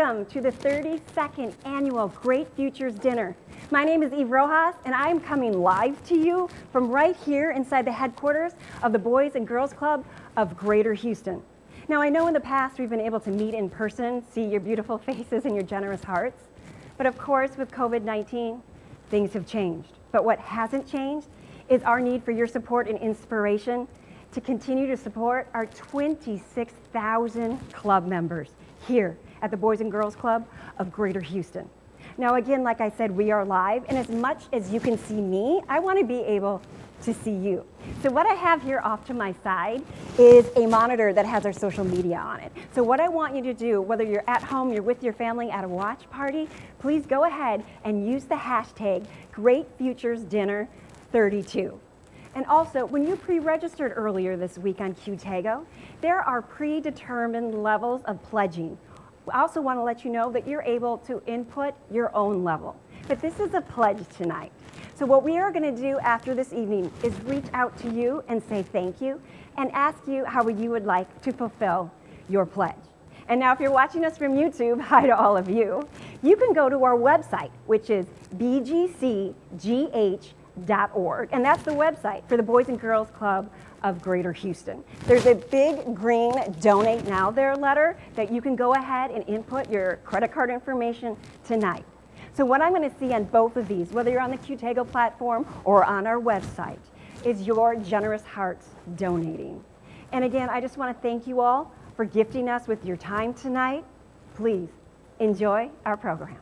Welcome to the 32nd annual Great Futures Dinner. My name is Eve Rojas, and I am coming live to you from right here inside the headquarters of the Boys and Girls Club of Greater Houston. Now, I know in the past we've been able to meet in person, see your beautiful faces and your generous hearts, but of course with COVID-19, things have changed. But what hasn't changed is our need for your support and inspiration to continue to support our 26,000 club members here at the Boys and Girls Club of Greater Houston. Now again, like I said, we are live, and as much as you can see me, I want to be able to see you. So what I have here off to my side is a monitor that has our social media on it. So what I want you to do, whether you're at home, you're with your family at a watch party, please go ahead and use the hashtag GreatFuturesDinner32. And also, when you pre-registered earlier this week on QTago, there are predetermined levels of pledging. I also want to let you know that you're able to input your own level. But this is a pledge tonight. So what we are going to do after this evening is reach out to you and say thank you and ask you how you would like to fulfill your pledge. And now if you're watching us from YouTube, hi to all of you, you can go to our website, which is BGCGH.org, and that's the website for the Boys and Girls Club of Greater Houston. There's a big green Donate Now there letter that you can go ahead and input your credit card information tonight. So what I'm going to see on both of these, whether you're on the QTago platform or on our website, is your generous hearts donating. And again, I just want to thank you all for gifting us with your time tonight. Please enjoy our program.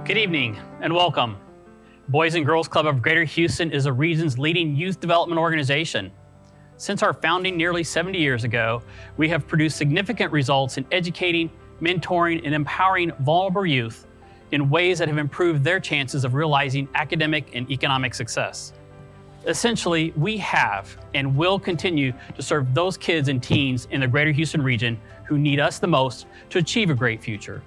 Good evening and welcome. Boys and Girls Club of Greater Houston is the region's leading youth development organization. Since our founding nearly 70 years ago, we have produced significant results in educating, mentoring, and empowering vulnerable youth in ways that have improved their chances of realizing academic and economic success. Essentially, we have and will continue to serve those kids and teens in the Greater Houston region who need us the most to achieve a great future.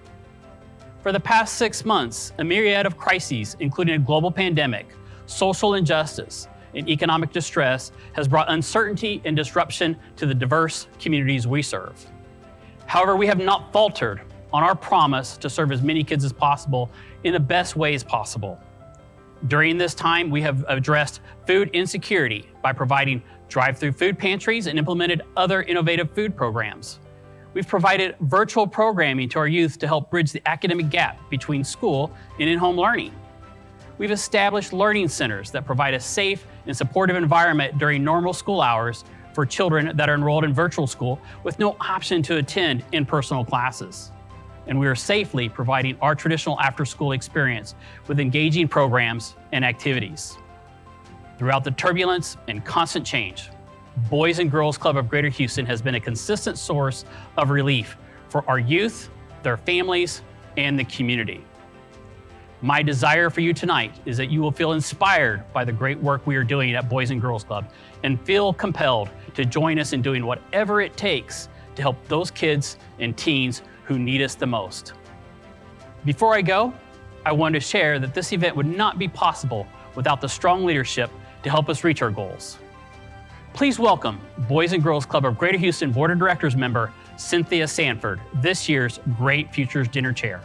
For the past 6 months, a myriad of crises, including a global pandemic, social injustice, and economic distress, has brought uncertainty and disruption to the diverse communities we serve. However, we have not faltered on our promise to serve as many kids as possible in the best ways possible. During this time, we have addressed food insecurity by providing drive-through food pantries and implemented other innovative food programs. We've provided virtual programming to our youth to help bridge the academic gap between school and in-home learning. We've established learning centers that provide a safe and supportive environment during normal school hours for children that are enrolled in virtual school with no option to attend in-person classes. And we are safely providing our traditional after-school experience with engaging programs and activities. Throughout the turbulence and constant change, Boys and Girls Club of Greater Houston has been a consistent source of relief for our youth, their families, and the community. My desire for you tonight is that you will feel inspired by the great work we are doing at Boys and Girls Club and feel compelled to join us in doing whatever it takes to help those kids and teens who need us the most. Before I go, I want to share that this event would not be possible without the strong leadership to help us reach our goals. Please welcome Boys and Girls Club of Greater Houston Board of Directors member Cynthia Sanford, this year's Great Futures Dinner Chair.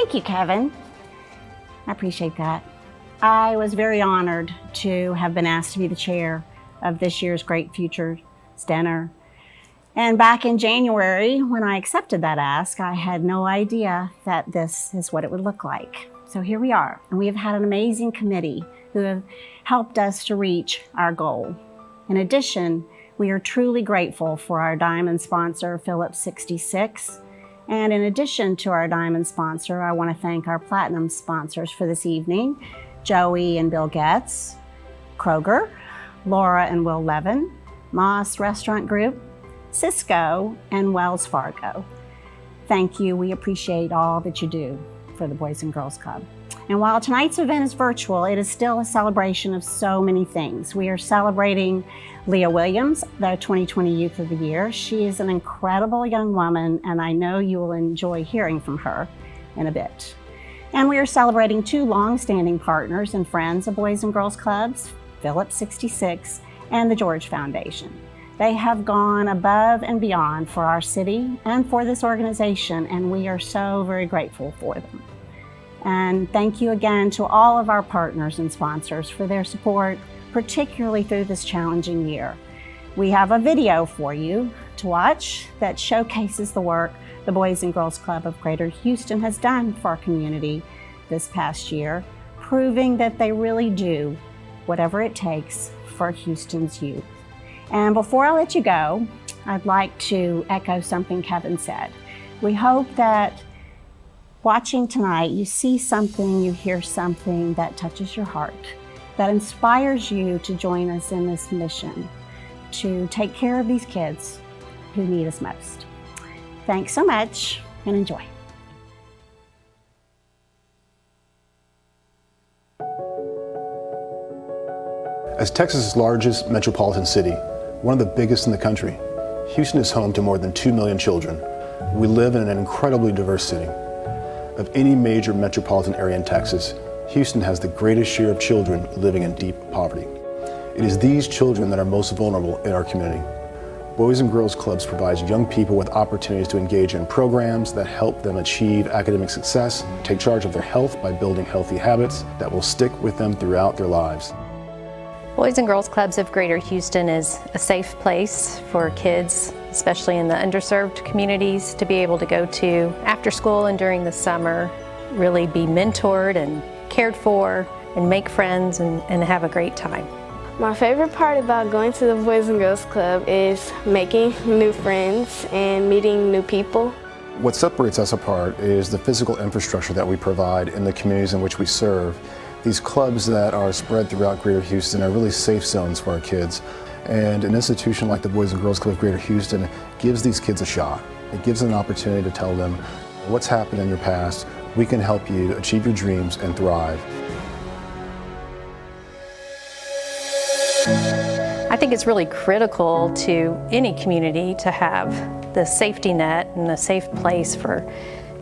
Thank you, Kevin. I appreciate that. I was very honored to have been asked to be the chair of this year's Great Futures Dinner. And back in January, when I accepted that ask, I had no idea that this is what it would look like. So here we are, and we have had an amazing committee who have helped us to reach our goal. In addition, we are truly grateful for our diamond sponsor, Phillips 66. And in addition to our diamond sponsor, I want to thank our platinum sponsors for this evening, Joey and Bill Getz, Kroger, Laura and Will Levin, Moss Restaurant Group, Cisco, and Wells Fargo. Thank you. We appreciate all that you do for the Boys and Girls Club. And while tonight's event is virtual, it is still a celebration of so many things. We are celebrating Leah Williams, the 2020 Youth of the Year. She is an incredible young woman, and I know you will enjoy hearing from her in a bit. And we are celebrating two long-standing partners and friends of Boys and Girls Clubs, Phillips 66 and the George Foundation. They have gone above and beyond for our city and for this organization, and we are so very grateful for them. And thank you again to all of our partners and sponsors for their support, particularly through this challenging year. We have a video for you to watch that showcases the work the Boys and Girls Club of Greater Houston has done for our community this past year, proving that they really do whatever it takes for Houston's youth. And before I let you go, I'd like to echo something Kevin said. We hope that watching tonight, you see something, you hear something that touches your heart, that inspires you to join us in this mission to take care of these kids who need us most. Thanks so much and enjoy. As Texas' largest metropolitan city, one of the biggest in the country, Houston is home to more than 2 million children. We live in an incredibly diverse city. Of any major metropolitan area in Texas, Houston has the greatest share of children living in deep poverty. It is these children that are most vulnerable in our community. Boys and Girls Clubs provides young people with opportunities to engage in programs that help them achieve academic success, take charge of their health by building healthy habits that will stick with them throughout their lives. Boys and Girls Clubs of Greater Houston is a safe place for kids, especially in the underserved communities, to be able to go to after school and during the summer, really be mentored and cared for and make friends and have a great time. My favorite part about going to the Boys and Girls Club is making new friends and meeting new people. What separates us apart is the physical infrastructure that we provide in the communities in which we serve. These clubs that are spread throughout Greater Houston are really safe zones for our kids. And an institution like the Boys and Girls Club of Greater Houston gives these kids a shot. It gives them an opportunity to tell them what's happened in your past. We can help you achieve your dreams and thrive. I think it's really critical to any community to have the safety net and a safe place for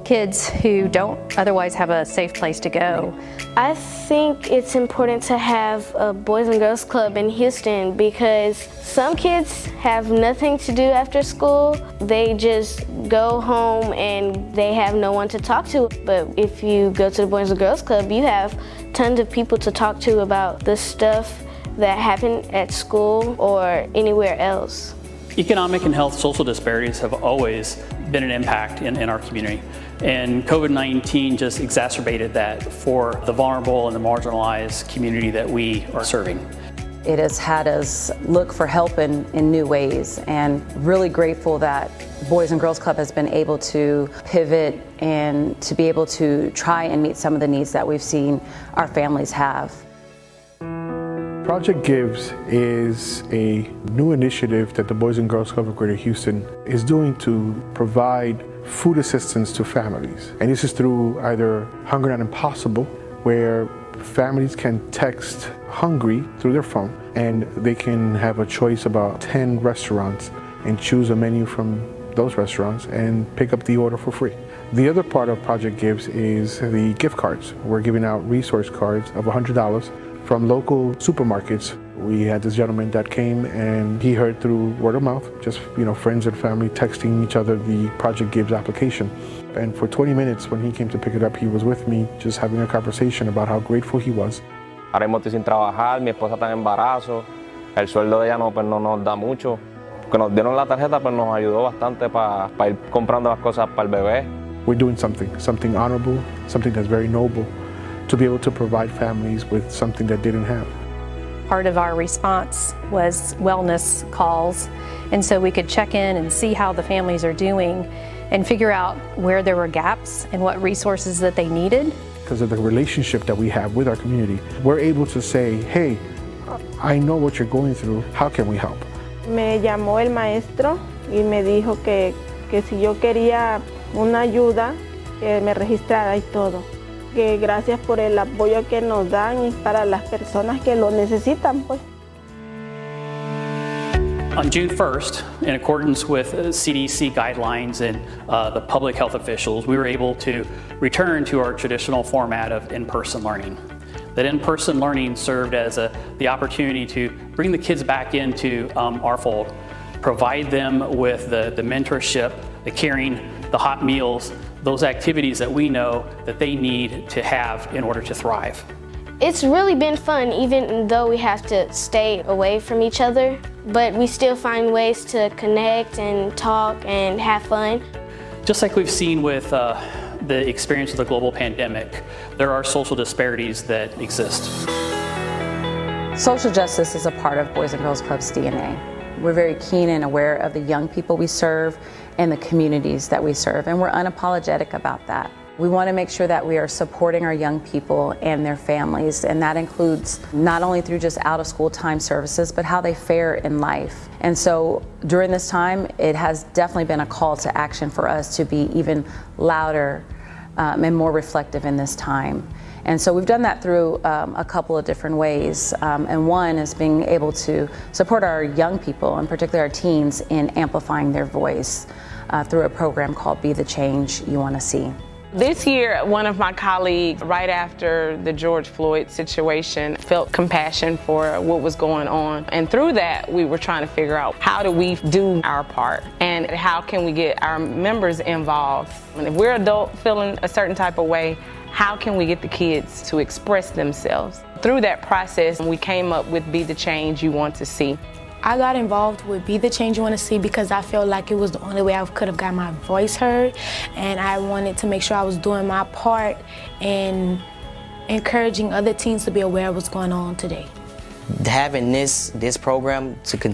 kids who don't otherwise have a safe place to go. I think it's important to have a Boys and Girls Club in Houston because some kids have nothing to do after school. They just go home and they have no one to talk to. But if you go to the Boys and Girls Club, you have tons of people to talk to about the stuff that happened at school or anywhere else. Economic and health social disparities have always been an impact in our community. And COVID-19 just exacerbated that for the vulnerable and the marginalized community that we are serving. It has had us look for help in new ways, and really grateful that Boys and Girls Club has been able to pivot and to be able to try and meet some of the needs that we've seen our families have. Project Gives is a new initiative that the Boys and Girls Club of Greater Houston is doing to provide food assistance to families. And this is through either Hunger Not Impossible, where families can text hungry through their phone and they can have a choice about 10 restaurants and choose a menu from those restaurants and pick up the order for free. The other part of Project Gives is the gift cards. We're giving out resource cards of $100 from local supermarkets We had this gentleman that came and he heard through word of mouth, just friends and family texting each other the Project Gibbs application. And for 20 minutes when he came to pick it up, he was with me just having a conversation about how grateful he was. Ahora mismo estoy sin trabajar, mi esposa está en embarazo, el sueldo de ella no nos da mucho. Que nos dieron la tarjeta pues nos ayudó bastante para ir comprando las cosas para el bebé. We're doing something honorable, something that's very noble, to be able to provide families with something that didn't have. Part of our response was wellness calls, and so we could check in and see how the families are doing and figure out where there were gaps and what resources that they needed. Because of the relationship that we have with our community, we're able to say, hey, I know what you're going through, how can we help? Me llamó el maestro y me dijo que si yo quería una ayuda, que me registrara y todo. Que gracias por el apoyo que nos dan y para las personas que lo necesitan, pues. On June 1st, in accordance with CDC guidelines and the public health officials, we were able to return to our traditional format of in-person learning. That in-person learning served as the opportunity to bring the kids back into our fold, provide them with the mentorship, the caring, the hot meals, those activities that we know that they need to have in order to thrive. It's really been fun, even though we have to stay away from each other, but we still find ways to connect and talk and have fun. Just like we've seen with the experience of the global pandemic, there are social disparities that exist. Social justice is a part of Boys and Girls Club's DNA. We're very keen and aware of the young people we serve and the communities that we serve, and we're unapologetic about that. We want to make sure that we are supporting our young people and their families, and that includes not only through just out-of-school time services, but how they fare in life. And so during this time, it has definitely been a call to action for us to be even louder and more reflective in this time. And so we've done that through a couple of different ways. And one is being able to support our young people, and particularly our teens, in amplifying their voice through a program called Be the Change You Want to See. This year, one of my colleagues, right after the George Floyd situation, felt compassion for what was going on. And through that, we were trying to figure out how do we do our part and how can we get our members involved. And if we're adults feeling a certain type of way, how can we get the kids to express themselves? Through that process, we came up with Be the Change You Want to See. I got involved with Be the Change You Want to See because I felt like it was the only way I could have got my voice heard, and I wanted to make sure I was doing my part in encouraging other teens to be aware of what's going on today. Having this program to